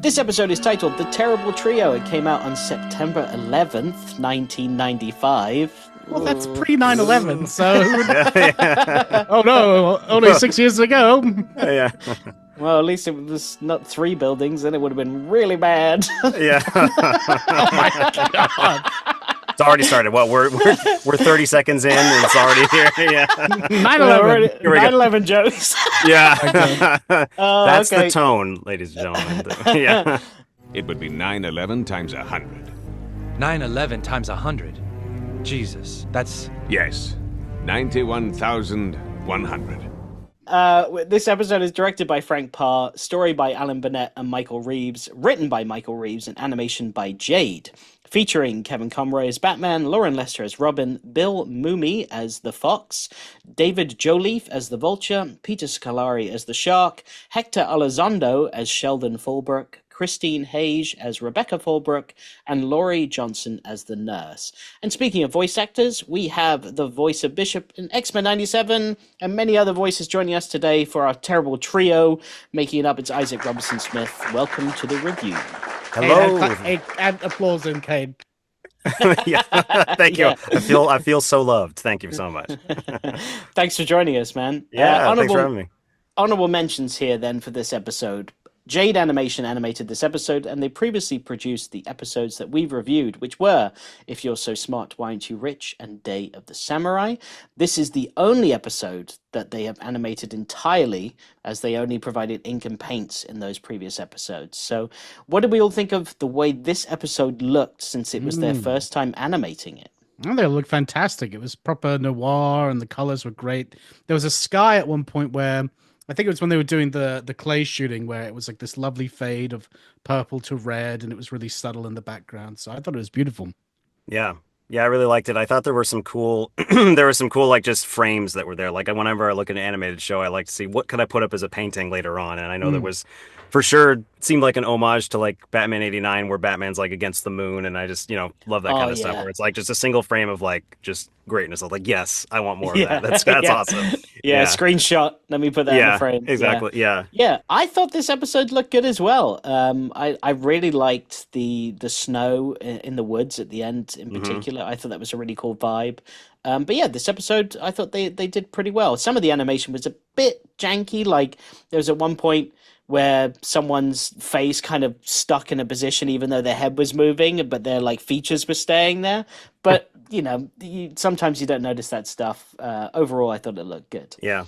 This episode is titled The Terrible Trio. It came out on September 11th, 1995. Well, that's pre-9/11, so... Oh no, only 6 years ago. Yeah. Well, at least it was not 3 buildings, then it would have been really bad. Yeah. Oh my god. It's already started. Well, we're 30 seconds in, and it's already here. Yeah. 9/11. 9/11 jokes. Yeah. That's okay. the tone, ladies and gentlemen. Yeah. It would be 9/11 times 100. 9/11 times 100. Jesus, that's... Yes, 91,100. This episode is directed by Frank Parr, story by Alan Burnett and Michael Reeves, written by Michael Reeves, and animation by Jade. Featuring Kevin Conroy as Batman, Lauren Lester as Robin, Bill Mumy as the Fox, David Joliffe as the Vulture, Peter Scolari as the Shark, Hector Elizondo as Sheldon Fulbrook, Christine Hage as Rebecca Fulbrook, and Laurie Johnson as the Nurse. And speaking of voice actors, we have the voice of Bishop in X-Men 97, and many other voices joining us today for our terrible trio. Making it up, it's Isaac Robinson Smith. Welcome to the review. Hello. And applause in Cade. Yeah. Thank you. Yeah. I feel so loved. Thank you so much. Thanks for joining us, man. Yeah, thanks for having me. Honorable mentions here then for this episode. Jade Animation animated this episode, and they previously produced the episodes that we've reviewed, which were If You're So Smart, Why Aren't You Rich? And Day of the Samurai. This is the only episode that they have animated entirely, as they only provided ink and paints in those previous episodes. So what did we all think of the way this episode looked, since it was their first time animating it? Oh, they looked fantastic. It was proper noir, and the colors were great. There was a sky at one point where... I think it was when they were doing the clay shooting where it was like this lovely fade of purple to red, and it was really subtle in the background. So I thought it was beautiful. Yeah. Yeah, I really liked it. I thought there were some cool, like just frames that were there. Like whenever I look at an animated show, I like to see what could I put up as a painting later on. And I know there was, for sure, it seemed like an homage to like Batman 89, where Batman's like against the moon. And I just, love that kind of stuff where it's like just a single frame of like just greatness. I was like, yes, I want more of that. That's awesome. Yeah, screenshot. Let me put that in the frame. Exactly. Yeah. Yeah, I thought this episode looked good as well. I really liked the snow in the woods at the end in particular. I thought that was a really cool vibe. But yeah, this episode, I thought they did pretty well. Some of the animation was a bit janky. Like there was at one point where someone's face kind of stuck in a position even though their head was moving, but their like features were staying there. But sometimes you don't notice that stuff. Overall, I thought it looked good. Yeah,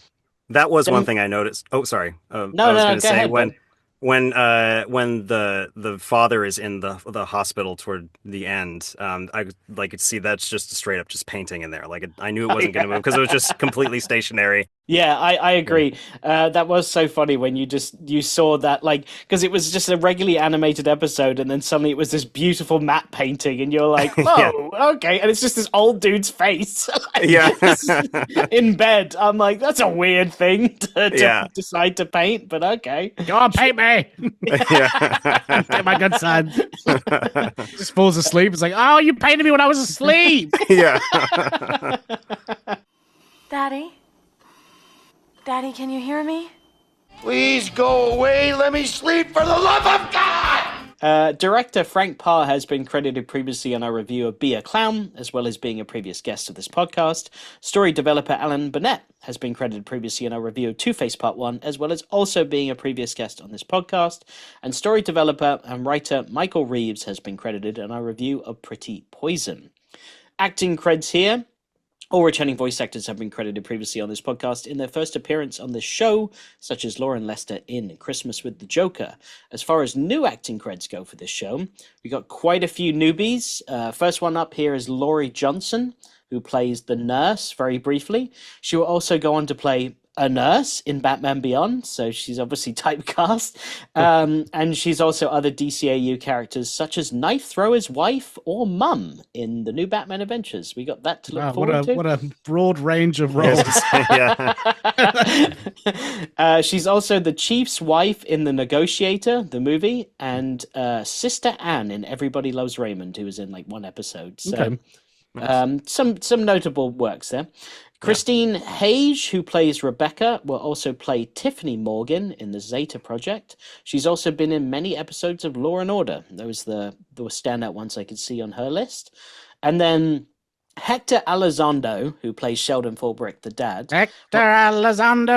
that was one thing I noticed. Oh, sorry. I was going to say ahead, when the father is in the hospital toward the end, I could see that's just straight up just painting in there. Like I knew it wasn't going to move because it was just completely stationary. Yeah, I agree. That was so funny when you saw that, like, because it was just a regularly animated episode, and then suddenly it was this beautiful matte painting, and you're like, whoa, okay, and it's just this old dude's face, in bed. I'm like, that's a weird thing to decide to paint, but okay. Go on, paint me. Get my good son. Just falls asleep. It's like, oh, you painted me when I was asleep. Yeah. Daddy, can you hear me? Please go away. Let me sleep for the love of God! Director Frank Parr has been credited previously on our review of Be a Clown, as well as being a previous guest of this podcast. Story developer Alan Burnett has been credited previously in our review of Two-Face Part 1, as well as also being a previous guest on this podcast. And story developer and writer Michael Reeves has been credited in our review of Pretty Poison. Acting creds here. All returning voice actors have been credited previously on this podcast in their first appearance on this show, such as Lauren Lester in Christmas with the Joker. As far as new acting creds go for this show, we got quite a few newbies. First one up here is Laurie Johnson, who plays the nurse very briefly. She will also go on to play a nurse in Batman Beyond, so she's obviously typecast. And she's also other DCAU characters such as Knife Thrower's wife or Mum in the new Batman Adventures. We got that to look forward to. What a broad range of roles. She's also the Chief's wife in The Negotiator, the movie, and Sister Anne in Everybody Loves Raymond, who was in like one episode. So. Okay. Nice. Some notable works there. Christine Hage, who plays Rebecca, will also play Tiffany Morgan in the Zeta Project. She's also been in many episodes of Law and Order. Those were standout ones I could see on her list. And then Hector Elizondo, who plays Sheldon Fulbright, the dad. Hector Elizondo.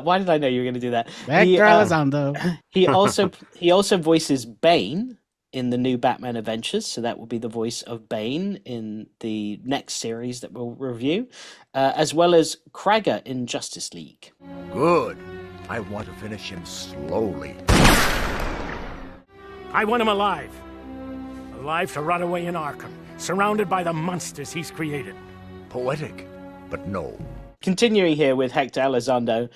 Why did I know you were going to do that? Hector Elizondo. He also voices Bane in the new Batman Adventures, so that will be the voice of Bane in the next series that we'll review, as well as Kragger in Justice League. Good. I want to finish him slowly. I want him alive. Alive to rot away in Arkham, surrounded by the monsters he's created. Poetic, but no. Continuing here with Hector Elizondo,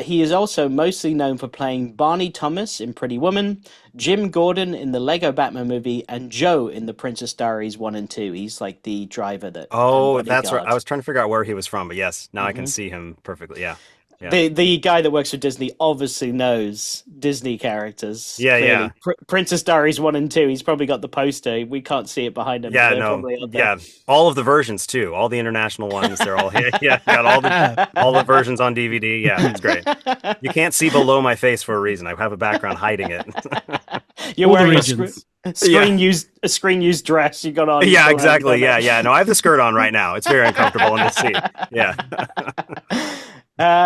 he is also mostly known for playing Barney Thomas in Pretty Woman, Jim Gordon in the Lego Batman movie, and Joe in the Princess Diaries 1 and 2. He's like the driver that... Oh, that's right. I was trying to figure out where he was from, but yes, now I can see him perfectly. Yeah. The guy that works for Disney obviously knows Disney characters. Yeah, clearly. Princess Diaries 1 and 2. He's probably got the poster. We can't see it behind him. Yeah, all of the versions too. All the international ones. They're all here. Yeah, got all the versions on DVD. Yeah, it's great. You can't see below my face for a reason. I have a background hiding it. You're wearing a screen used dress you got on. Yeah, exactly. Yeah. No, I have the skirt on right now. It's very uncomfortable in the seat. Yeah.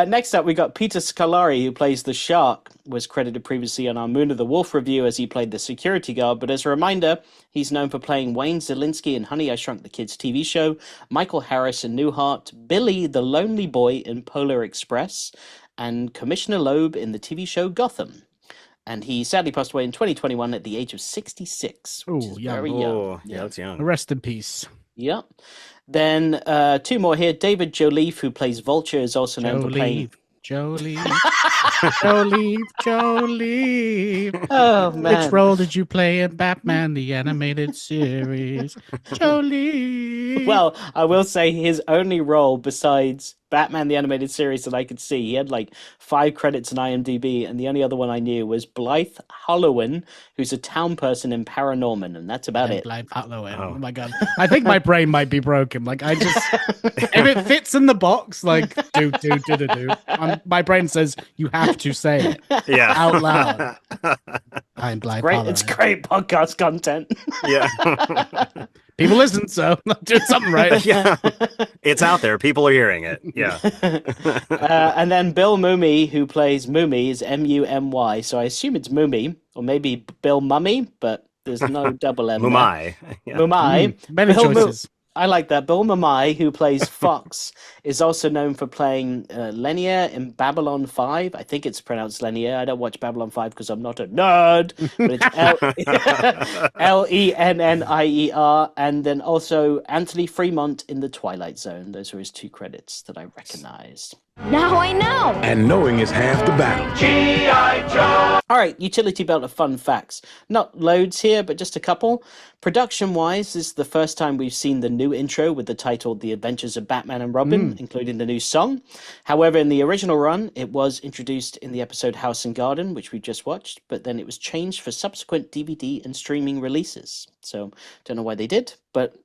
Next up, we got Peter Scolari, who plays the Shark, was credited previously on our Moon of the Wolf review as he played the security guard, but as a reminder, he's known for playing Wayne Zielinski in Honey, I Shrunk the Kids TV show, Michael Harris in Newhart, Billy the Lonely Boy in Polar Express, and Commissioner Loeb in the TV show Gotham. And he sadly passed away in 2021 at the age of 66, which is very young. Yeah, that's young. Rest in peace. Yep. Then two more here. David Joliffe, who plays Vulture, is also known for playing... Joliffe. Oh, man. Which role did you play in Batman, the animated series? Joliffe. Well, I will say his only role besides Batman, the animated series that I could see, he had like 5 credits in IMDb, and the only other one I knew was Blythe Hollowan, who's a town person in Paranorman, and that's about it. Blythe Hollowan. Oh my god. I think my brain might be broken. Like, I just... if it fits in the box, like, do. My brain says, you have to say it out loud. I'm Blythe Hollowan. It's great podcast content. Yeah. People listen, so I'm doing something right. Yeah. It's out there. People are hearing it. Yeah. And then Bill Mumy, who plays Moomy, is Mummy, so I assume it's Moomy, or maybe Bill Mummy, but there's no double M. Mumai. Yeah. Mumai. Many choices. I like that. Bill Mumai, who plays Fox, is also known for playing Lenier in Babylon 5. I think it's pronounced Lenier. I don't watch Babylon 5 because I'm not a nerd. But it's Lennier. And then also Anthony Fremont in The Twilight Zone. Those are his 2 credits that I recognized. Now I know. And knowing is half the battle. G.I. Joe! All right, utility belt of fun facts. Not loads here, but just a couple. Production-wise, this is the first time we've seen the new intro with the title The Adventures of Batman and Robin, including the new song. However, in the original run, it was introduced in the episode House and Garden, which we just watched, but then it was changed for subsequent DVD and streaming releases. So, don't know why they did, but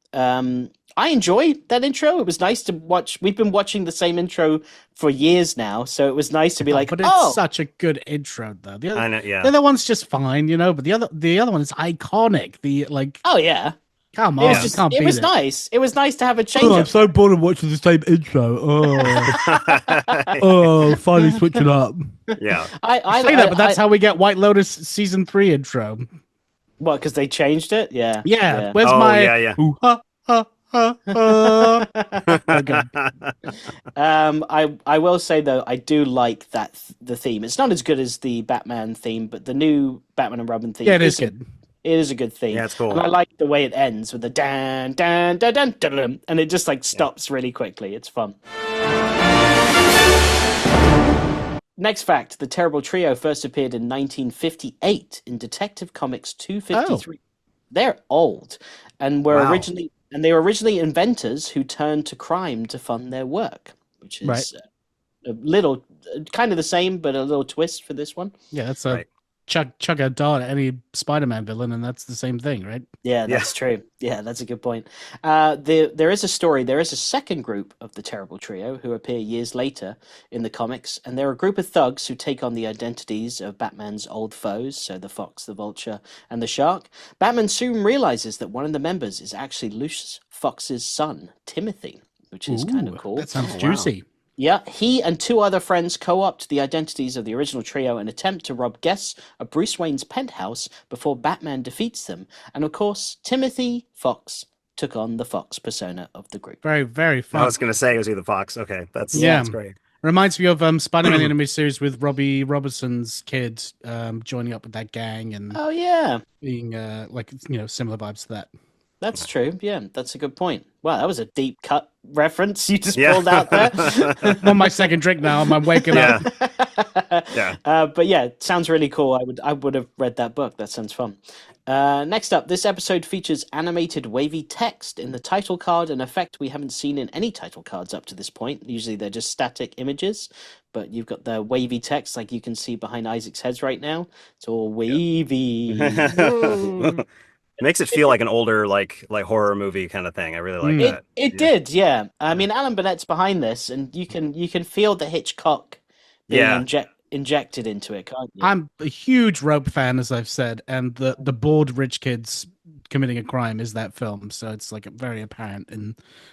I enjoyed that intro. It was nice to watch. We've been watching the same intro for years now, so it was nice to be like, but it's such a good intro, though. The other one's just fine, but the other one is iconic. Oh yeah, come on, it was nice. It was nice to have a change. I'm so bored of watching the same intro. Finally switch it up. Yeah, I say that, but that's how we get White Lotus season 3 intro. What? Because they changed it? Yeah. Where's my? Yeah. Ooh, ha, ha. Okay. I will say though, I do like that the theme. It's not as good as the Batman theme, but the new Batman and Robin theme. Yeah, it is good. It is a good theme. Yeah, it's cool. And I like the way it ends with the dan dan dan dan dan, dan and it just like stops really quickly. It's fun. Next fact: the Terrible Trio first appeared in 1958 in Detective Comics 253. They're old, and were originally inventors who turned to crime to fund their work, which is a little kind of the same, but a little twist for this one. Yeah, that's chuck a dart at any Spider-Man villain, and that's the same thing, right? Yeah, that's true. Yeah, that's a good point. There is a story. There is a second group of the Terrible Trio who appear years later in the comics, and they're a group of thugs who take on the identities of Batman's old foes, so the Fox, the Vulture, and the Shark. Batman soon realizes that one of the members is actually Lucius Fox's son, Timothy, which is kind of cool. That sounds juicy. Yeah, he and two other friends co-opt the identities of the original trio and attempt to rob guests of Bruce Wayne's penthouse before Batman defeats them. And of course, Timothy Fox took on the Fox persona of the group. Very, very fun. I was going to say it was either Fox. Okay, that's great. Reminds me of Spider-Man anime series with Robbie Robertson's kid joining up with that gang and being similar vibes to that. That's true. Yeah, that's a good point. Wow, that was a deep cut reference you just pulled out there. I'm on my second drink now. I'm waking up. Yeah. But yeah, it sounds really cool. I would have read that book. That sounds fun. Next up, this episode features animated wavy text in the title card, an effect we haven't seen in any title cards up to this point. Usually they're just static images, but you've got the wavy text like you can see behind Isaac's head right now. It's all wavy. It makes it feel like an older, like horror movie kind of thing. I really like that. It did, yeah. I mean, Alan Burnett's behind this, and you can feel the Hitchcock being injected into it, can't you? I'm a huge Rope fan, as I've said, and the bored rich kids committing a crime is that film, so it's like very apparent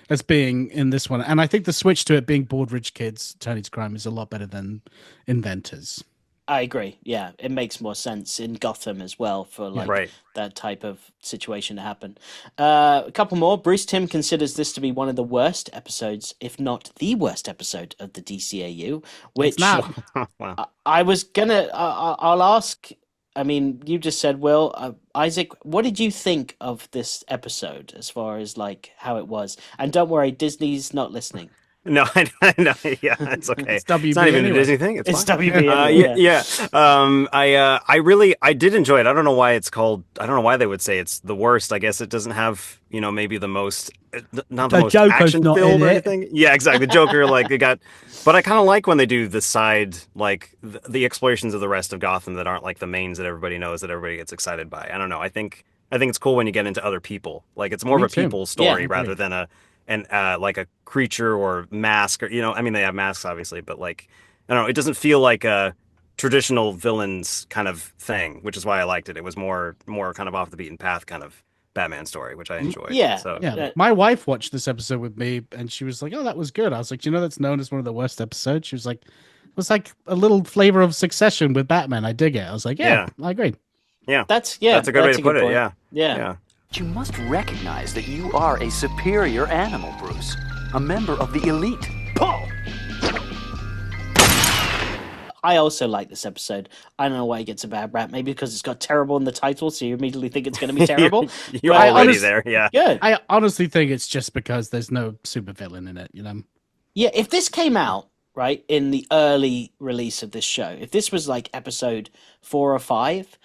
as being in this one. And I think the switch to it being bored rich kids turning to crime is a lot better than Inventors. I agree. Yeah, it makes more sense in Gotham as well for that type of situation to happen. A couple more. Bruce Timm considers this to be one of the worst episodes, if not the worst episode of the DCAU. Which wow. I was gonna. I'll ask. I mean, you just said, Will, Isaac, what did you think of this episode as far as like how it was? And don't worry, Disney's not listening. No, I know. Yeah, it's okay. It's WB not even anyway. a Disney thing. It's WB. I did enjoy it. I don't know why it's called. I don't know why they would say it's the worst. I guess it doesn't have, maybe the most, not the most action filled or anything. Yeah, exactly. The Joker, but I kind of like when they do the side, like the explorations of the rest of Gotham that aren't like the mains that everybody knows that everybody gets excited by. I don't know. I think it's cool when you get into other people. Like it's more of a people story rather than like a creature or mask, or I mean they have masks obviously, but like I don't know, it doesn't feel like a traditional villains kind of thing, which is why I liked it. It was more kind of off the beaten path kind of Batman story, which I enjoyed. Yeah. My wife watched this episode with me and she was like, "Oh, that was good." I was like, that's known as one of the worst episodes. She was like, "It was like a little flavor of Succession with Batman." I dig it. I was like, "Yeah. I agree." Yeah, that's a good way to put it. Point. Yeah. You must recognize that you are a superior animal, Bruce. A member of the elite. Pull! I also like this episode. I don't know why it gets a bad rap. Maybe because it's got terrible in the title, so you immediately think it's going to be terrible. You're already there, yeah. Good. I honestly think it's just because there's no supervillain in it, Yeah, if this came out, right, in the early release of this show, if this was like episode 4 or 5,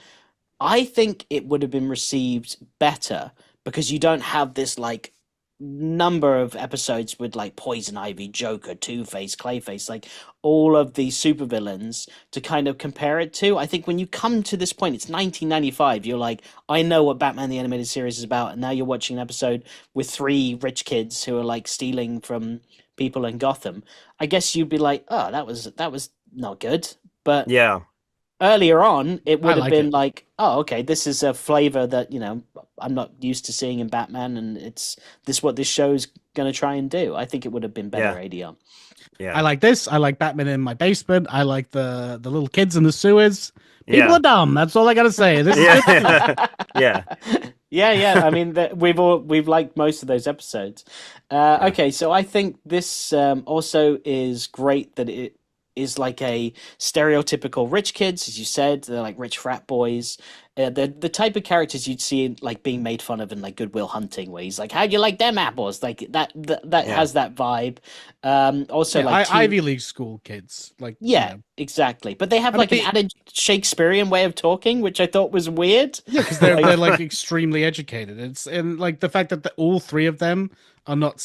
I think it would have been received better because you don't have this like number of episodes with like Poison Ivy, Joker, Two-Face, Clayface, like all of these supervillains to kind of compare it to. I think when you come to this point, it's 1995, you're like, I know what Batman the Animated Series is about, and now you're watching an episode with 3 rich kids who are like stealing from people in Gotham. I guess you'd be like, oh, that was not good. But yeah. Earlier on, it would have been like, oh, okay, this is a flavor that, I'm not used to seeing in Batman, and it's what this show's going to try and do. I think it would have been better ADR. Yeah. I like this. I like Batman in my basement. I like the little kids in the sewers. People are dumb. That's all I got to say. This is Yeah. I mean, we've liked most of those episodes. Okay, so I think this also is great that it is like a stereotypical rich kids, as you said. They're like rich frat boys. They're the type of characters you'd see like being made fun of in like Good Will Hunting, where he's like, "How'd you like them apples?" Like that has that vibe. Also, like Ivy League school kids, like exactly. But they have an added Shakespearean way of talking, which I thought was weird. Yeah, because they're like extremely educated. And like the fact that all 3 of them are not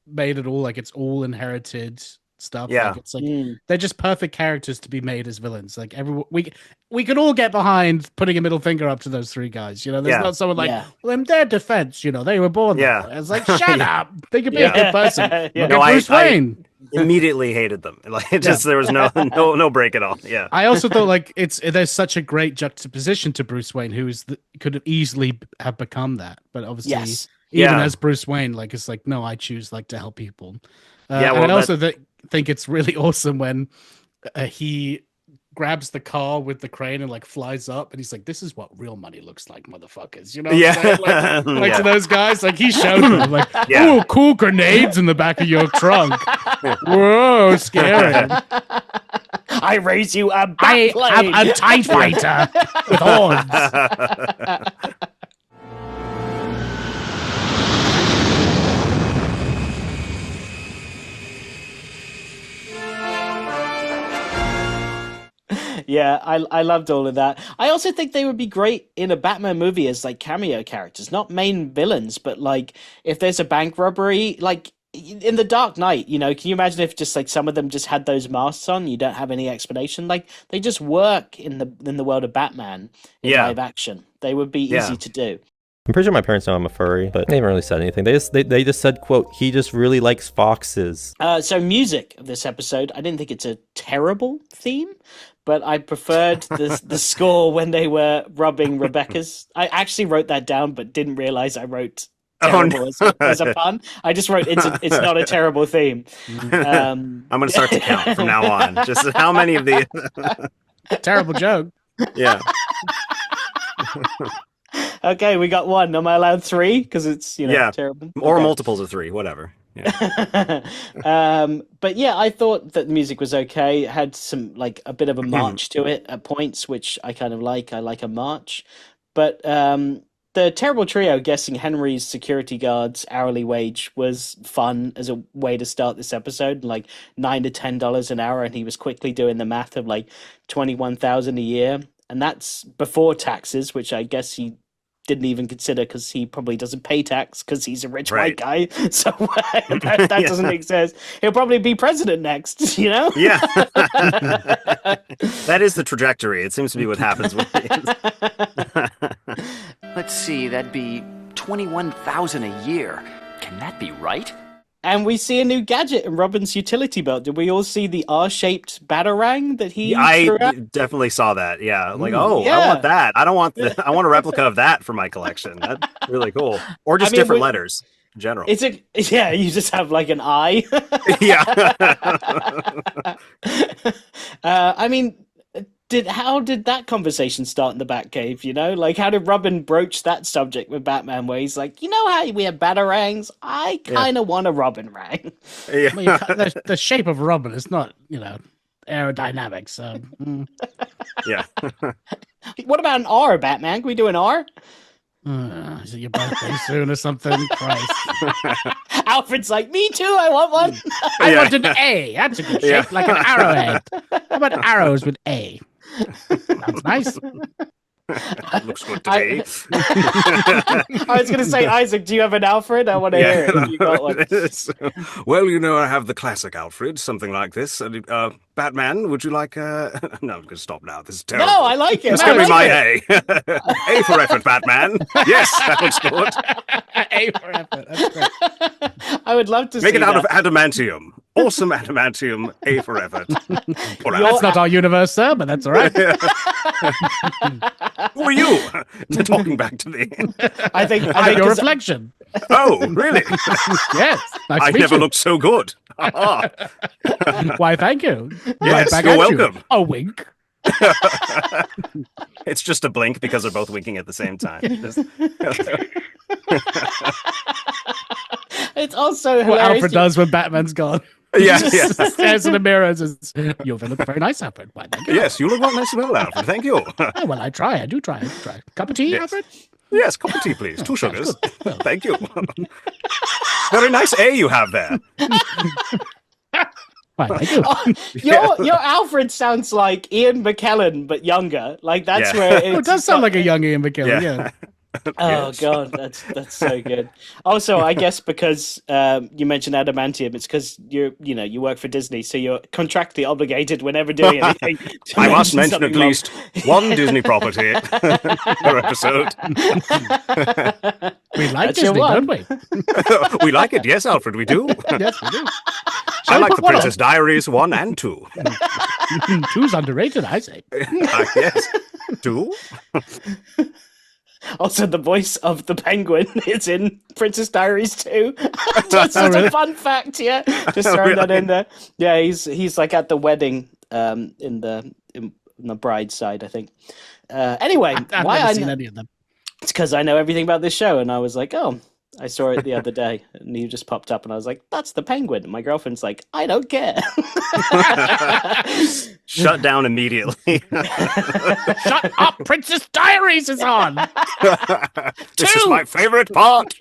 made at all, like it's all inherited stuff. Yeah. Like, it's like they're just perfect characters to be made as villains. Like we can all get behind putting a middle finger up to those three guys. There's not someone like, well, in their defense, they were born that way. It's like, shut up. They could be a good person. Look at Bruce Wayne. I immediately hated them. Like there was no break at all. Yeah. I also thought like there's such a great juxtaposition to Bruce Wayne, who could have easily have become that, but obviously even as Bruce Wayne, like it's like, no, I choose like to help people. And I also think it's really awesome when he grabs the car with the crane and like flies up, and he's like, "This is what real money looks like, motherfuckers." Like to those guys, like he showed them, like, "Oh, cool grenades in the back of your trunk." Whoa, scary! I raise you a I backplane. have a TIE fighter with horns. Yeah, I loved all of that. I also think they would be great in a Batman movie as like cameo characters, not main villains, but like if there's a bank robbery, like in The Dark Knight, can you imagine if just like some of them just had those masks on, you don't have any explanation, like they just work in the world of Batman in live action. They would be easy to do. I'm pretty sure my parents know I'm a furry, but they haven't really said anything. They just said, quote, he just really likes foxes. So music of this episode, I didn't think it's a terrible theme, but I preferred the score when they were rubbing Rebecca's. I actually wrote that down, but didn't realize I wrote terrible as a pun. I just wrote it's not a terrible theme. I'm going to start to count from now on. Just how many of the terrible joke. Yeah. Okay, we got one. Am I allowed three? Because it's terrible. Or multiples of three, whatever. Yeah. But yeah, I thought that the music was okay. It had some like a bit of a march to it at points, which I kind of like. I like a march. But the terrible trio guessing Henry's security guard's hourly wage was fun as a way to start this episode. Like $9 to $10 an hour, and he was quickly doing the math of like $21,000 a year, and that's before taxes, which I guess he didn't even consider because he probably doesn't pay tax because he's a rich white guy. So that doesn't exist. He'll probably be president next, Yeah. That is the trajectory. It seems to be what happens with it. Let's see, that'd be $21,000 a year. Can that be right? And we see a new gadget in Robin's utility belt. Did we all see the R-shaped batarang that he threw out? Definitely saw that. Yeah. Like, I want that. I want a replica of that for my collection. That's really cool. Or just different letters in general. You just have like an I. Yeah. How did that conversation start in the Batcave, Like, how did Robin broach that subject with Batman, where he's like, how we have batarangs? I kind of want a Robin rang. Yeah. Well, the shape of Robin is not, aerodynamic, so... Yeah. What about an R, Batman? Can we do an R? Is it your birthday soon or something? Christ. Alfred's like, me too, I want one. I want an A. That's a good shape, like an arrowhead. How about arrows with A? Sounds nice. Looks good to me. I was going to say, Isaac, do you have an Alfred? I want to hear it if you got one. Well, I have the classic Alfred, something like this. Batman, would you like No, I'm going to stop now. This is terrible. No, I like it. Just give me my A. A for effort, Batman. Yes, that looks good. A for effort. That's great. I would love to Make see it out that. of adamantium. Awesome adamantium. A for effort. That's not our universe, sir, but that's all right. Who are you? Talking back to me. I think your reflection. Oh, really? Yes. Nice I to meet never you. looked so good. Why, thank you. Yes, Right back you're at you. welcome. A wink. It's just a blink because they're both winking at the same time. it's also What hilarious. Alfred does when Batman's gone. Yeah, He just stares in the mirror and says, "You look very nice, Alfred." Why, thank you. Yes, you look nice and well, Alfred. Thank you. Oh, well, I do try. Cup of tea, Yes. Alfred? Yes, cup of tea, please. 2 sugars. Thank you. Very nice A you have there. Why, thank you. Your Alfred sounds like Ian McKellen, but younger. Like, that's where It does sound like a young Ian McKellen, yeah. Oh God, that's so good. Also, I guess because you mentioned adamantium, it's because you work for Disney, so you're contractually obligated whenever doing anything. I must mention something at least one Disney property per episode. We like That's your Disney, one. don't we? We like it, yes, Alfred, we do. Yes, we do. I like put the one Princess Diaries 1 and 2. 2's underrated, I say. Yes, 2. Also, the voice of the penguin is in Princess Diaries too. That's just a fun fact, yeah. Just throwing that in there. Yeah, he's like at the wedding in the bride's side, I think. Anyway, I've why never seen any of them. It's because I know everything about this show, and I was like, oh, I saw it the other day, and he just popped up, and I was like, that's the penguin. And my girlfriend's like, I don't care. Shut down immediately. Shut up! Princess Diaries is on! This is my favorite part.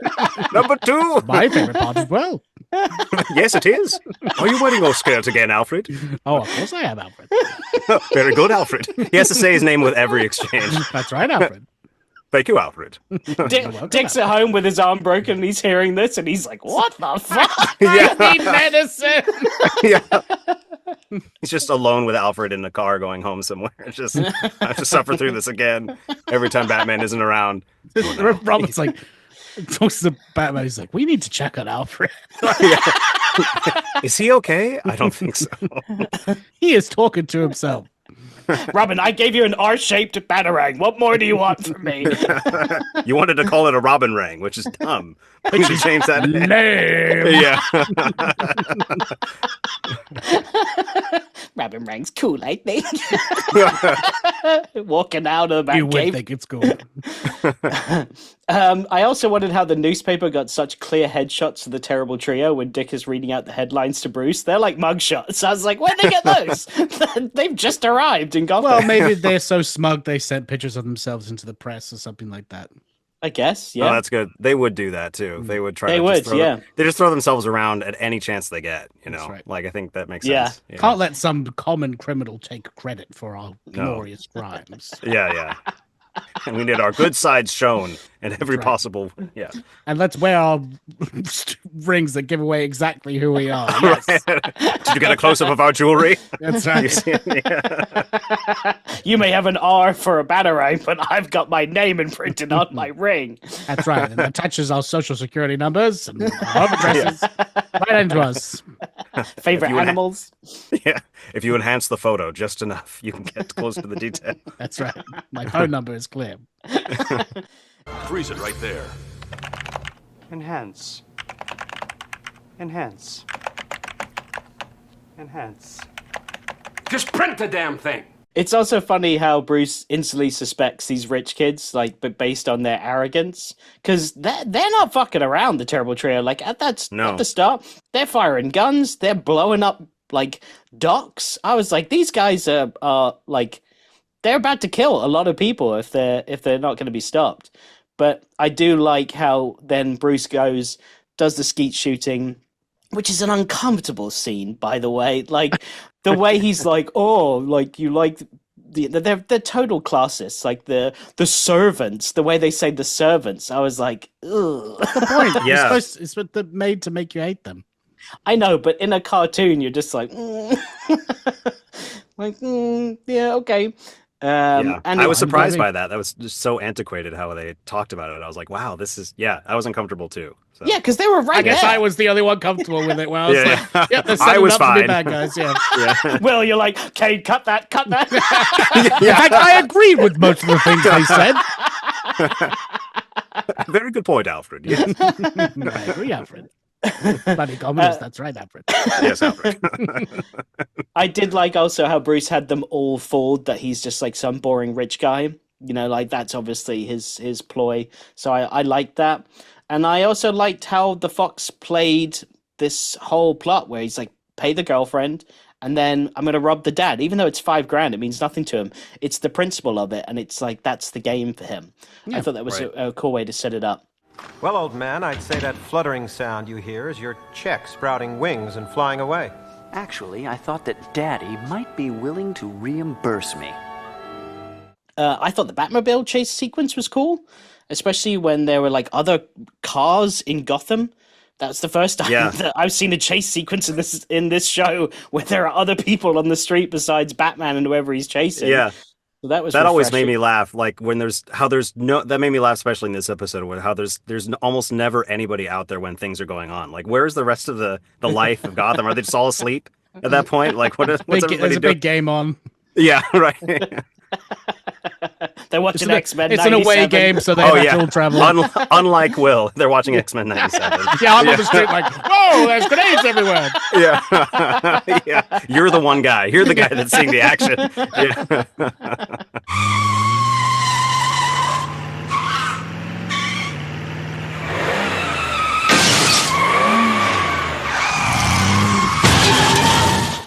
Number 2. My favorite part as well. Yes, it is. Are you wearing your skirt again, Alfred? Oh, of course I am, Alfred. Very good, Alfred. He has to say his name with every exchange. That's right, Alfred. Thank you, Alfred. Dick's at home with his arm broken, and he's hearing this, and he's like, what the fuck? I need medicine! Yeah. He's just alone with Alfred in the car going home somewhere. Just I have to suffer through this again every time Batman isn't around. Robin's like, talks to Batman, he's like, we need to check on Alfred. Is he okay? I don't think so. He is talking to himself. Robin, I gave you an R-shaped batarang. What more do you want from me? You wanted to call it a Robin Rang, which is dumb. We should change that. Lame. Yeah. Robin Rang's cool, I think. Walking out of the You would Batcave. think it's cool. I also wondered how the newspaper got such clear headshots of the terrible trio when Dick is reading out the headlines to Bruce. They're like mugshots. I was like, where'd they get those? They've just arrived in Gotham. Well, maybe they're so smug they sent pictures of themselves into the press or something like that. I guess, yeah. Oh, that's good. They would do that too. They would try. They to would, just throw yeah. They just throw themselves around at any chance they get. You know, That's right. like I think that makes Yeah. sense. Yeah. Can't let some common criminal take credit for our glorious crimes. Yeah. And we need our good sides shown in every possible. Yeah. And let's wear our rings that give away exactly who we are. Yes. Did you get a close up of our jewelry? That's right. You may have an R for a batarang, but I've got my name imprinted on my ring. That's right. And it attaches our social security numbers and our home addresses right into us. Favorite animals. Yeah. If you enhance the photo just enough, you can get close to the detail. That's right. My phone number is clear. Freeze it right there. Enhance. Enhance. Enhance. Just print the damn thing. It's also funny how Bruce instantly suspects these rich kids, like, but based on their arrogance, because they're not fucking around. The terrible trio, like at the start, they're firing guns, they're blowing up like docks. I was like, these guys are like, they're about to kill a lot of people if they're not going to be stopped. But I do like how then Bruce does the skeet shooting, which is an uncomfortable scene, by the way. Like the way he's like, oh, like you like they're total classists, like the servants. The way they say the servants, I was like, ugh. What's the point? Yeah. It's made to make you hate them. I know, but in a cartoon, you're just like, yeah, okay. Yeah. And I was surprised by that. That was just so antiquated how they talked about it. I was like, wow, I was uncomfortable too. So. Yeah, because they were right I guess there. I was the only one comfortable with it. Where I was like, yeah, they're I setting was up to fine. be bad guys. Yeah. Will, you're like, okay, cut that. In fact, I agreed with most of the things they said. Very good point, Alfred. Yes, I agree, Alfred. Bloody communist, that's right, Alfred. yes, Alfred. I did like also how Bruce had them all fooled that he's just like some boring rich guy. You know, like that's obviously his ploy. So I liked that. And I also liked how the Fox played this whole plot where he's like, pay the girlfriend and then I'm going to rob the dad. Even though it's $5,000, it means nothing to him. It's the principle of it. And it's like, that's the game for him. Yeah, I thought that was a cool way to set it up. Well, old man, I'd say that fluttering sound you hear is your check sprouting wings and flying away. Actually, I thought that Daddy might be willing to reimburse me. I thought the Batmobile chase sequence was cool. especially when there were like other cars in Gotham. That's the first time that I've seen a chase sequence in this show where there are other people on the street besides Batman and whoever he's chasing. Yeah. So that was that always made refreshing. me laugh. Like when that made me laugh, especially in this episode, where how there's almost never anybody out there when things are going on. Like where's the rest of the life of Gotham? Are they just all asleep at that point? Like what's everybody There's a doing? big game on. Yeah, right. They're watching X-Men. It's an away game, so they have to travel. Unlike Will, they're watching X-Men 97. Yeah, I'm on the street like, whoa, there's grenades everywhere. Yeah. Yeah. You're the one guy. You're the guy that's seeing the action.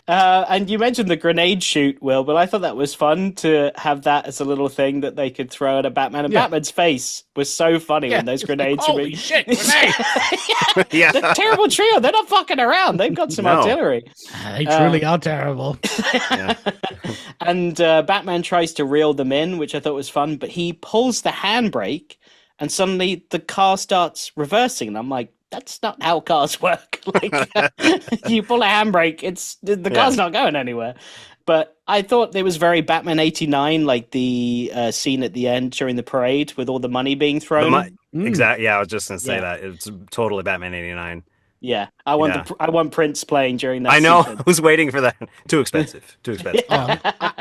Yeah. And you mentioned the grenade shoot, Will, but I thought that was fun to have that as a little thing that they could throw at a Batman. And Batman's face was so funny when those grenades were being... shit, grenade! The terrible trio, they're not fucking around. They've got some artillery. They truly are terrible. And Batman tries to reel them in, which I thought was fun, but he pulls the handbrake and suddenly the car starts reversing. And I'm like, that's not how cars work. Like, you pull a handbrake, the car's not going anywhere. But I thought it was very Batman 89, like the scene at the end during the parade with all the money being thrown. Exactly. Yeah, I was just going to say that. It's totally Batman 89. Yeah, I want Prince playing during that. I know. sequence. I was waiting for that. Too expensive. Too expensive.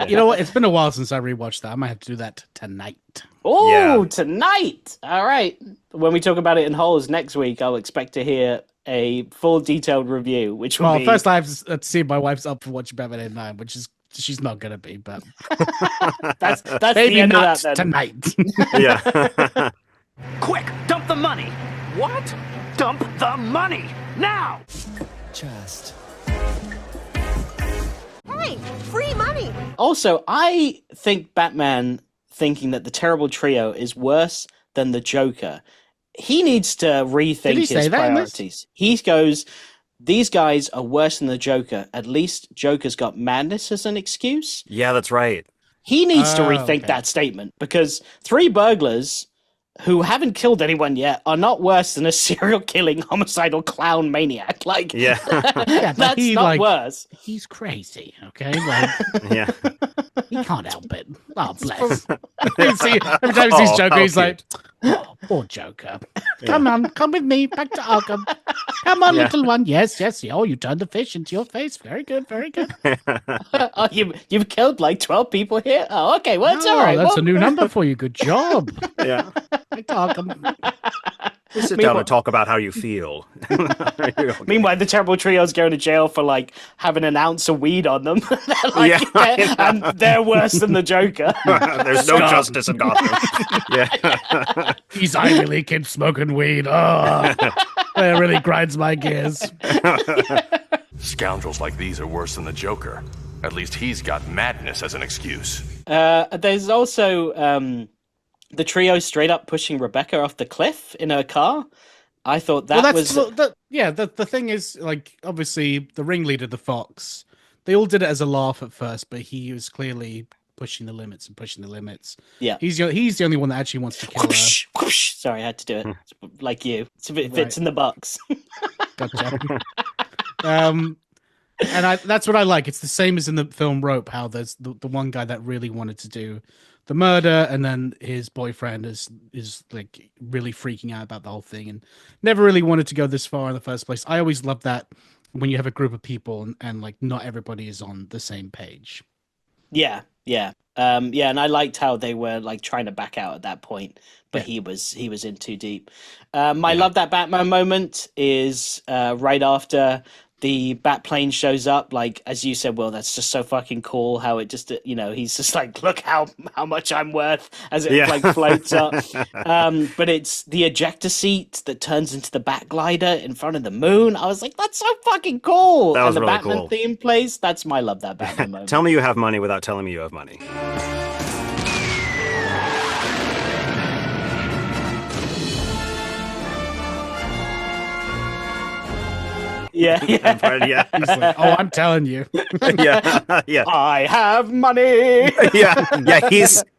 You know what? It's been a while since I rewatched that. I might have to do that tonight. Oh, tonight! All right. When we talk about it in wholes next week, I'll expect to hear a full detailed review, which will be... first I have to see if my wife's up for watching Batman 89, which is she's not going to be, but... that's maybe the end not of that, then. tonight. Yeah. Quick, dump the money. What? Dump the money now. Just. Hey, free money. Also, I think Batman thinking that the terrible trio is worse than the Joker. He needs to rethink his priorities. He goes, these guys are worse than the Joker. At least Joker's got madness as an excuse. Yeah, that's right. He needs to rethink that statement because 3 burglars who haven't killed anyone yet are not worse than a serial killing homicidal clown maniac. Like, that's not worse. He's crazy, okay? Like, yeah. He can't help it. Oh, bless. See, every time he sees Joker, he's like, oh, poor Joker. Come on, come with me back to Arkham. Come on, little one. Yes. Oh, you turned the fish into your face. Very good, very good. Oh, you've killed like 12 people here? Oh, okay. Well, it's all right. That's a new number for you. Good job. Yeah. Back to Arkham. We sit down and talk about how you feel. Meanwhile, the terrible trio's going to jail for like having an ounce of weed on them. And they're worse than the Joker. There's no justice in Gotham. Yeah. These Ivy League kids smoking weed. Oh, that really grinds my gears. Scoundrels like these are worse than the Joker. At least he's got madness as an excuse. There's also the trio straight up pushing Rebecca off the cliff in her car. I thought that was... The thing is, like, obviously, the ringleader, the Fox, they all did it as a laugh at first, but he was clearly pushing the limits. Yeah. He's the only one that actually wants to kill her. Whoosh. Sorry, I had to do it. It's like you. It fits in the box. Gotcha. And that's what I like. It's the same as in the film Rope, how there's the one guy that really wanted to do the murder, and then his boyfriend is like really freaking out about the whole thing and never really wanted to go this far in the first place. I always love that when you have a group of people and like not everybody is on the same page. Yeah. And I liked how they were like trying to back out at that point, but he was in too deep. Love that Batman moment is right after the Batplane shows up. Like, as you said, Will, that's just so fucking cool how it just, he's just like, look how much I'm worth as it like floats up. But it's the ejector seat that turns into the Bat glider in front of the moon. I was like, that's so fucking cool. That was and the really Batman cool. theme plays. That's my love that Batman moment. Tell me you have money without telling me you have money. Yeah. Yeah. He's like, oh, I'm telling you. Yeah. I have money. Yeah.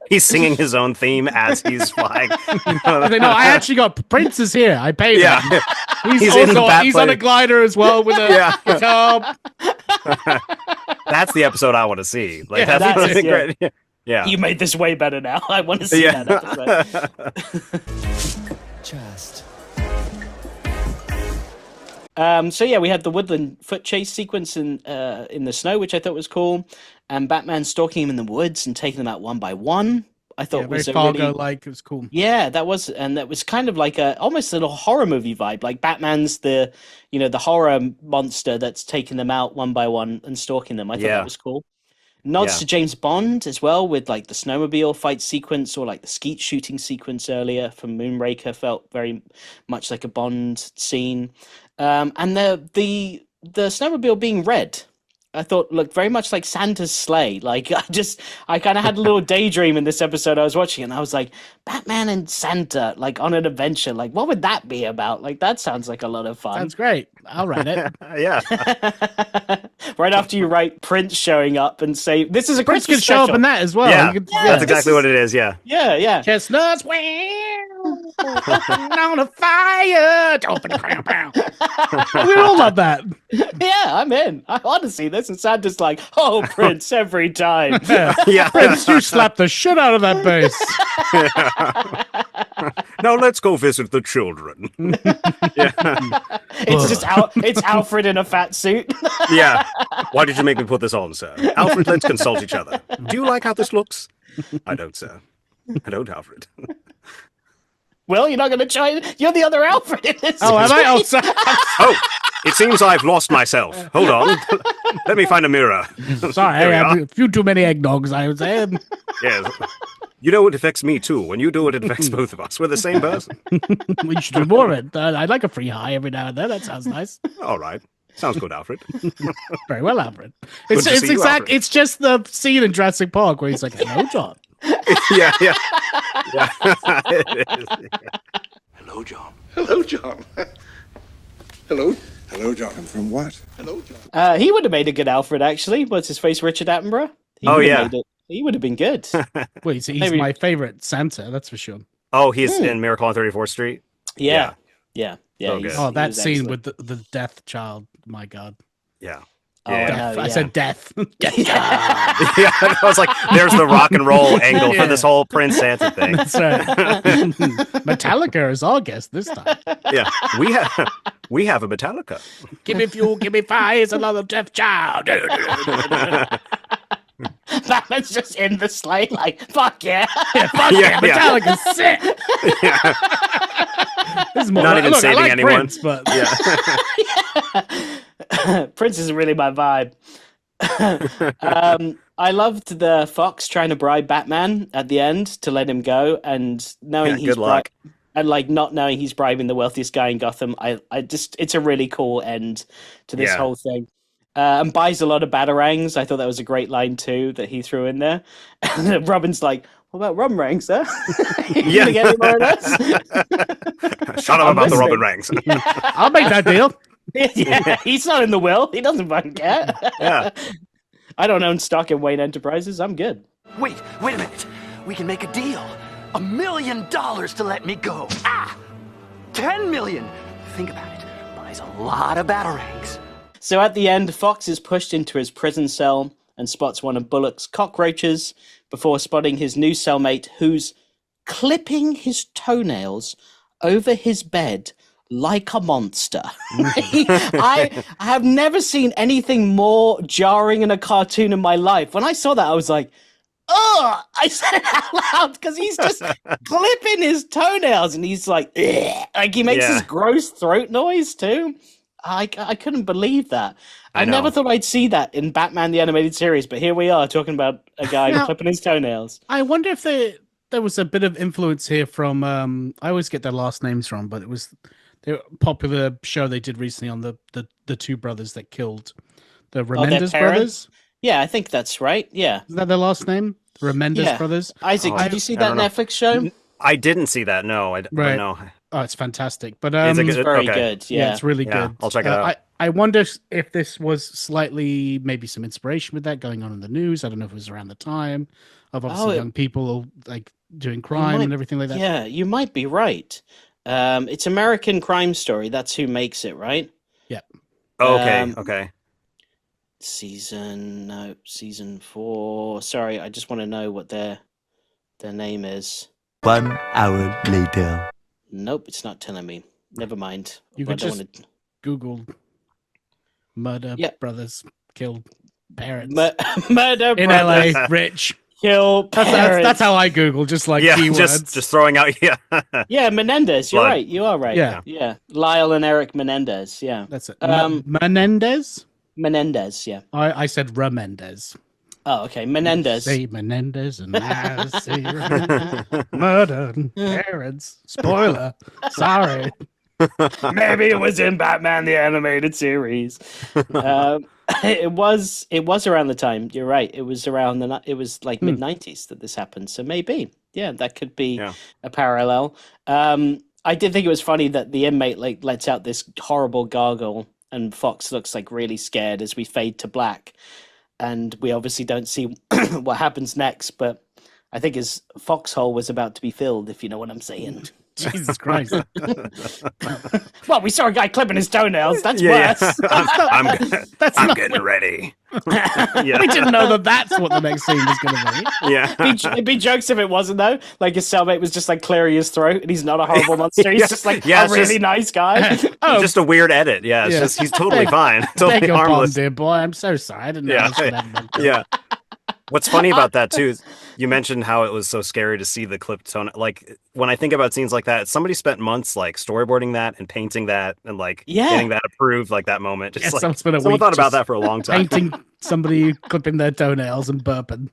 He's singing his own theme as he's flying. I actually got Prince is here. I paid him. He's on a glider as well with a guitar. That's the episode I want to see. Like, Yeah, that's that's it, great. Yeah. You made this way better now. I want to see that episode. So we had the woodland foot chase sequence in the snow, which I thought was cool, and Batman stalking him in the woods and taking them out one by one. I thought was very a really Fargo-like. It was cool. Yeah, that was kind of like almost a little horror movie vibe. Like Batman's the horror monster that's taking them out one by one and stalking them. I thought that was cool. Nods to James Bond as well, with like the snowmobile fight sequence or like the skeet shooting sequence earlier from Moonraker felt very much like a Bond scene. And the snowmobile being red, I thought looked very much like Santa's sleigh. Like I kind of had a little daydream in this episode I was watching, and I was like, Batman and Santa like on an adventure. Like, what would that be about? Like, that sounds like a lot of fun. Sounds great. I'll write it. Yeah. Right after you write Prince showing up and say, "This is a Prince Christmas can show up special." in that as well. Yeah, that's exactly what it is. Yeah. Yeah. Chestnuts, on a fire. We all love that. Yeah, I'm in. I want to see this. And Santa's like, "Oh, Prince, every time." Yeah. Prince, you slapped the shit out of that bass. Now let's go visit the children. It's Alfred in a fat suit. Yeah. Why did you make me put this on, sir? Alfred, let's consult each other. Do you like how this looks? I don't, sir. I don't, Alfred. Well, you're not going to try. You're the other Alfred in this. Oh, am I? Oh, sorry. Oh, it seems I've lost myself. Hold on. Let me find a mirror. Sorry, I had a few too many eggnogs, I was saying. Yes. You know, it affects me too. When you do it, it affects both of us. We're the same person. We should do more of it. I'd like a free high every now and then. That sounds nice. All right. Sounds good, Alfred. Very well, Alfred. It's just the scene in Jurassic Park where he's like, "Hello, John." Yeah. Hello, John. Hello, John. Hello, John. And from what? Hello, John. He would have made a good Alfred, actually. What's his face? Richard Attenborough? He would have been good. Well, he's my favorite Santa, that's for sure. Oh, he's in Miracle on 34th Street? Yeah. Oh, that scene with the death child. My God. Yeah. I said death. Yeah, I was like, there's the rock and roll angle for this whole Prince Santa thing. That's right. Metallica is our guest this time. Yeah, we have a Metallica. Give me fuel, give me fire, it's another death child. Batman's just in the sleigh, like, fuck yeah. Metallica's sick. Yeah. This is more not even saving anyone. Prince, but Prince is really my vibe. I loved the Fox trying to bribe Batman at the end to let him go, and knowing he's and like not knowing he's bribing the wealthiest guy in Gotham. It's a really cool end to this whole thing. And buys a lot of batarangs. I thought that was a great line too that he threw in there. And Robin's like, "What about rum rangs, sir? You gonna get any more of those?" Shut up about the Robin rangs. I'll make that deal. Yeah, he's not in the will. He doesn't fucking care. Yeah. I don't own stock in Wayne Enterprises. I'm good. Wait a minute. We can make a deal. $1 million to let me go. 10 million. Think about it. Buys a lot of batarangs. So at the end, Fox is pushed into his prison cell and spots one of Bullock's cockroaches before spotting his new cellmate, who's clipping his toenails over his bed like a monster. I have never seen anything more jarring in a cartoon in my life. When I saw that, I was like, "Oh!" I said it out loud because he's just clipping his toenails, and he's like, "Ugh." Like he makes this gross throat noise too. I couldn't believe that. I never thought I'd see that in Batman the Animated Series, but here we are talking about a guy clipping his toenails. I wonder if there was a bit of influence here from. I always get their last names wrong, but it was the popular show they did recently on the two brothers that killed the Remendez brothers. Yeah, I think that's right. Yeah, is that their last name? The Remendez brothers. Isaac, did you see that Netflix show? I didn't see that. No, right. No. Oh, it's fantastic. But Is it it's good? very Okay. good. Yeah. it's really Yeah, good. I'll check it out. I wonder if this was slightly maybe some inspiration with that going on in the news. I don't know if it was around the time of obviously young people like doing crime and everything like that. Yeah, you might be right. It's American Crime Story. That's who makes it, right? Yeah. Oh, okay. Season 4. Sorry, I just want to know what their name is. 1 hour later. Nope, it's not telling me. Never mind. You could just Google murder brothers killed parents. Murder in brothers LA, rich. Kill parents. That's how I Google, just like keywords. Just throwing out, Yeah, Menendez. You're Blood. right. You are right. Yeah. Lyle and Eric Menendez. Yeah. That's it. Menendez? Menendez, yeah. I said Ramendez. Oh, okay. Menendez. Say Menendez and I say murder parents. Spoiler. Sorry. Maybe it was in Batman the Animated Series. It was around the time. You're right. It was around like mid-90s that this happened. So maybe, that could be a parallel. I did think it was funny that the inmate like lets out this horrible gargle, and Fox looks like really scared as we fade to black, and we obviously don't see what happens next. But I think his foxhole was about to be filled, if you know what I'm saying. Jesus Christ. Well, we saw a guy clipping his toenails. That's worse. I'm getting ready. We didn't know that's what the next scene was going to be. Yeah. It'd be jokes if it wasn't, though. Like his cellmate was just like clearing his throat, and he's not a horrible monster. He's just like a really nice guy. Just a weird edit. Yeah, it's just he's totally fine. Totally Beg your harmless. pardon, dear boy. I'm so sorry. I didn't know this would happen. Yeah. What's funny about that too is you mentioned how it was so scary to see the clipped tone. Like when I think about scenes like that, somebody spent months like storyboarding that and painting that and like getting that approved. Like that moment, just like someone thought about that for a long time. Painting somebody clipping their toenails and burping.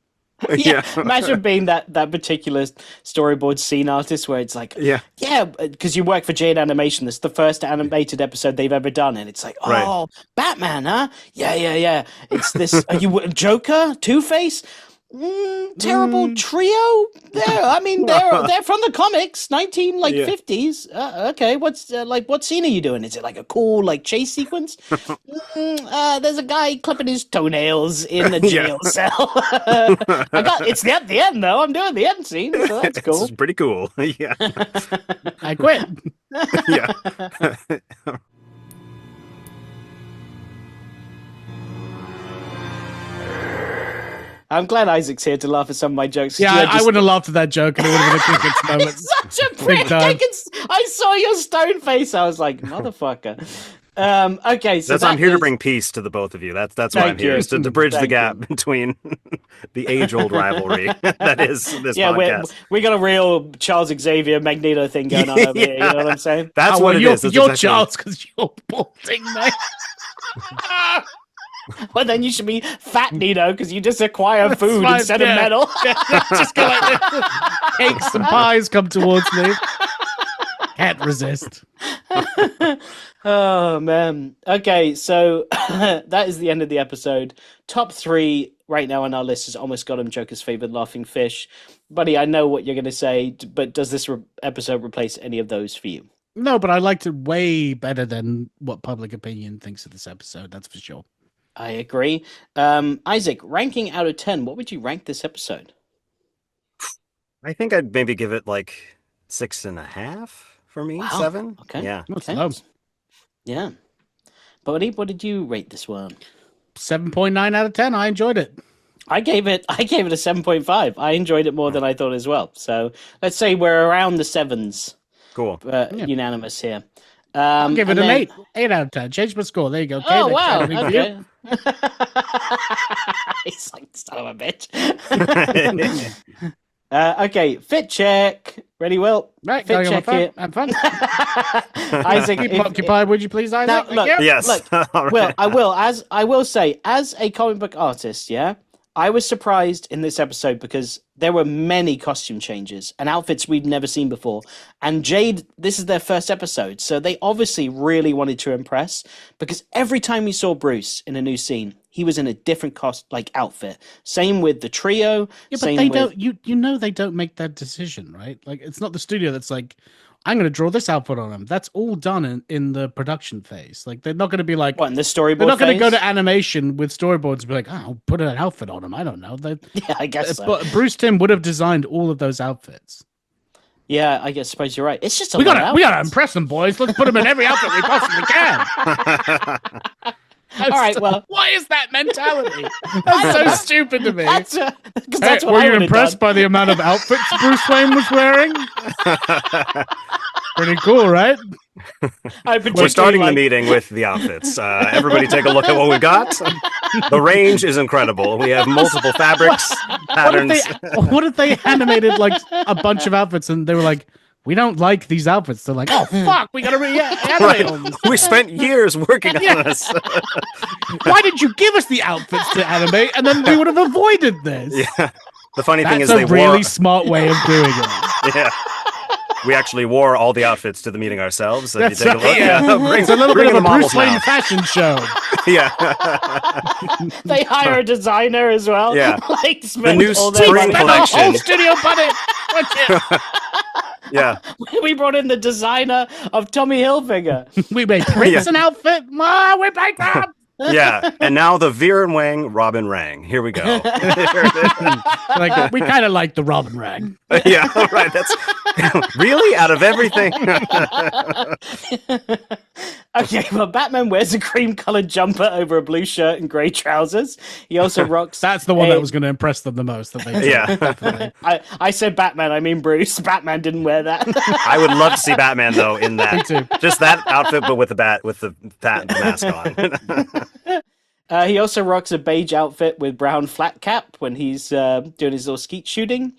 Yeah. Imagine being that particular storyboard scene artist where it's like, because you work for Jade Animation. This is the first animated episode they've ever done, and it's like, Batman, huh? Yeah. It's this. Are you Joker, Two-Face? Terrible trio. They're from the comics, 50s. Okay, what's what scene are you doing? Is it like a cool like chase sequence? There's a guy clipping his toenails in a jail cell. It's at the end though. I'm doing the end scene, so that's cool. This is pretty cool. Yeah. I quit. Yeah. I'm glad Isaac's here to laugh at some of my jokes. Yeah, I would have laughed at that joke and it would have been a cricket's moment. Such a prick. I saw your stone face. I was like, motherfucker. Okay, so I'm here to bring peace to the both of you. That's why I'm here, is to bridge the gap between the age-old rivalry that is this podcast. We got a real Charles Xavier Magneto thing going on over here. You know what I'm saying? That's what it is. You're Charles because you're balding, mate. Well, then you should be Fat Nino because you just acquire food instead of metal. Just go like this. Cakes and pies come towards me. Can't resist. Oh, man. Okay, so that is the end of the episode. Top 3 right now on our list is Almost Got Him, Joker's Favorite Laughing Fish. Buddy, I know what you're going to say, but does this episode replace any of those for you? No, but I liked it way better than what public opinion thinks of this episode. That's for sure. I agree. Isaac, ranking out of 10, what would you rank this episode? I think I'd maybe give it like 6.5 for me. 7. Okay. Yeah. Okay. Yeah. Buddy, what did you rate this one? 7.9 out of 10. I enjoyed it. I gave it a 7.5. I enjoyed it more than I thought as well. So let's say we're around the 7s. Cool. Unanimous here. I'll give it an 8. 8 out of 10. Change my score. There you go. Okay, oh, wow. Okay. He's like, son of a bitch. Okay, fit check. Ready, Will? Right, fit check here. Have fun. Isaac, keep occupied, would you please, Isaac? Now, look, yes. Look, Will, I will say, as a comic book artist, I was surprised in this episode because there were many costume changes and outfits we've never seen before. And Jade, this is their first episode, so they obviously really wanted to impress because every time we saw Bruce in a new scene, he was in a different outfit. Same with the trio. Yeah, but they don't. You know they don't make that decision, right? Like it's not the studio that's like, I'm going to draw this outfit on him. That's all done in the production phase. Like, they're not going to be like, what, in the storyboard they're not going to go phase? to animation with storyboards and be like, oh, I'll put an outfit on him. I don't know. Yeah, I guess so. But Bruce Timm would have designed all of those outfits. Yeah, I suppose you're right. It's just we gotta impress them, boys. Let's put them in every outfit we possibly can. All right, well, why is that mentality? That's so stupid to me. That's what were I you would've impressed done. by the amount of outfits Bruce Wayne was wearing? Pretty cool, right? We're starting the meeting with the outfits. Everybody take a look at what we got. The range is incredible. We have multiple fabrics, patterns. What if they animated like a bunch of outfits and they were like, we don't like these outfits. They're like, oh, fuck, we gotta animate them. We spent years working on this. Why did you give us the outfits to animate and then we would have avoided this? Yeah. The funny thing is That's they a really wore... smart way of doing it. Yeah. We actually wore all the outfits to the meeting ourselves. That's if you take a look, right, it's a little bit of a Bruce Wayne fashion show. Yeah. They hire a designer as well. Yeah. Like, The new all their spring money. collection. Whole studio budget. Yeah. We brought in the designer of Tommy Hilfiger. We made Prince an outfit. Ma, we're bankrupt. Yeah. And now the Veer and Wang Robin Rang. Here we go. Like, we kind of like the Robin Rang. Yeah, right. That's really out of everything. Okay, well, Batman wears a cream-colored jumper over a blue shirt and grey trousers. He also rocks. That's the one that was going to impress them the most. That they Yeah. I said Batman. I mean Bruce. Batman didn't wear that. I would love to see Batman though in that. Me too. Just that outfit, but with the bat mask on. He also rocks a beige outfit with brown flat cap when he's doing his little skeet shooting.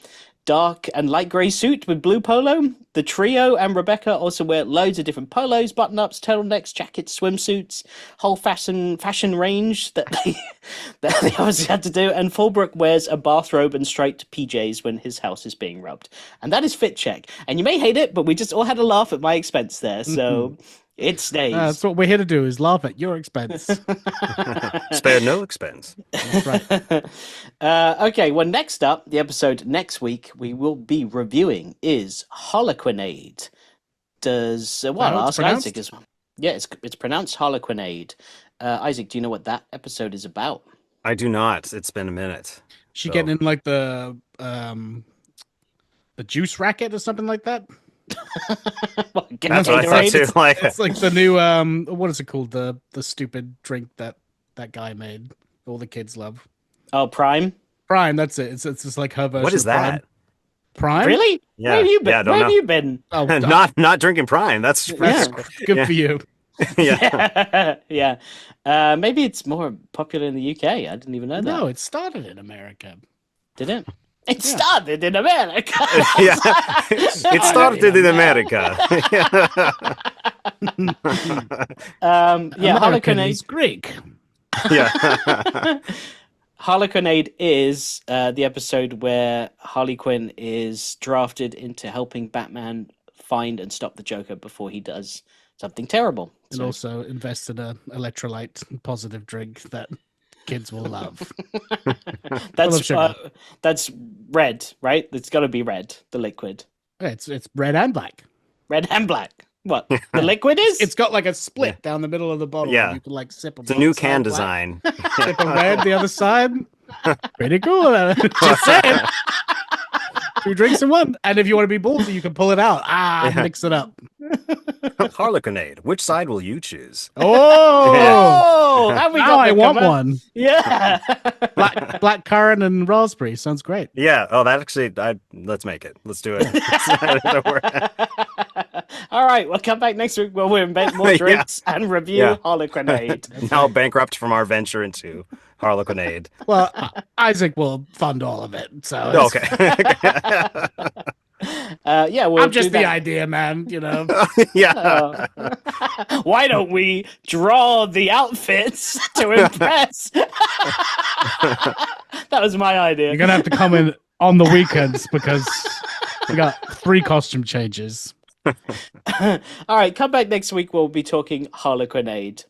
Dark and light grey suit with blue polo. The trio and Rebecca also wear loads of different polos, button-ups, turtlenecks, jackets, swimsuits, whole fashion range that they obviously had to do. And Fulbrook wears a bathrobe and straight PJs when his house is being rubbed. And that is fit check. And you may hate it, but we just all had a laugh at my expense there, so it stays. That's what we're here to do, is laugh at your expense. Spare no expense. That's right. Okay, well, next up, the episode next week we will be reviewing is Harlequinade. I'll ask Isaac as well. Yeah, it's pronounced Harlequinade. Isaac, do you know what that episode is about? I do not. It's been a minute. She getting in like the juice racket or something like that? That's what I thought too. It's like the new what is it called? The stupid drink that guy made. All the kids love. Oh, Prime. Prime. That's it. It's just like her version. What is of Prime. that? Prime? Really? Yeah. Where have you been? Yeah, I don't Where have know. you been? Oh, not drinking Prime. That's good for you. Yeah. Yeah. Maybe it's more popular in the UK. I didn't even know that. No, it started in America. Did it? It started in America. Yeah. It started in America. Harlequinade is Greek. Yeah. Harlequinade is the episode where Harley Quinn is drafted into helping Batman find and stop the Joker before he does something terrible. And also invest in a electrolyte positive drink that kids will love. That's red, right? It's got to be red, the liquid. It's red and black. Red and black. What? The liquid is? It's got like a split down the middle of the bottle. Yeah. You can like sip It's a new can design. Sip a red the other side. Pretty cool. Just saying. 2 drinks in one. And if you want to be ballsy, you can pull it out. Mix it up. Harlequinade. Which side will you choose? Oh, now I want one. Yeah. Black currant and raspberry. Sounds great. Yeah. Oh, that actually, let's make it. Let's do it. All right. We'll come back next week where we'll invent more drinks and review Harlequinade. Now bankrupt from our venture into Harlequinade. Well, Isaac will fund all of it. So okay. We'll I'm just do the that. idea, man. You know. Yeah. Why don't we draw the outfits to impress? That was my idea. You're gonna have to come in on the weekends because we got 3 costume changes. All right, come back next week. We'll be talking Harlequinade.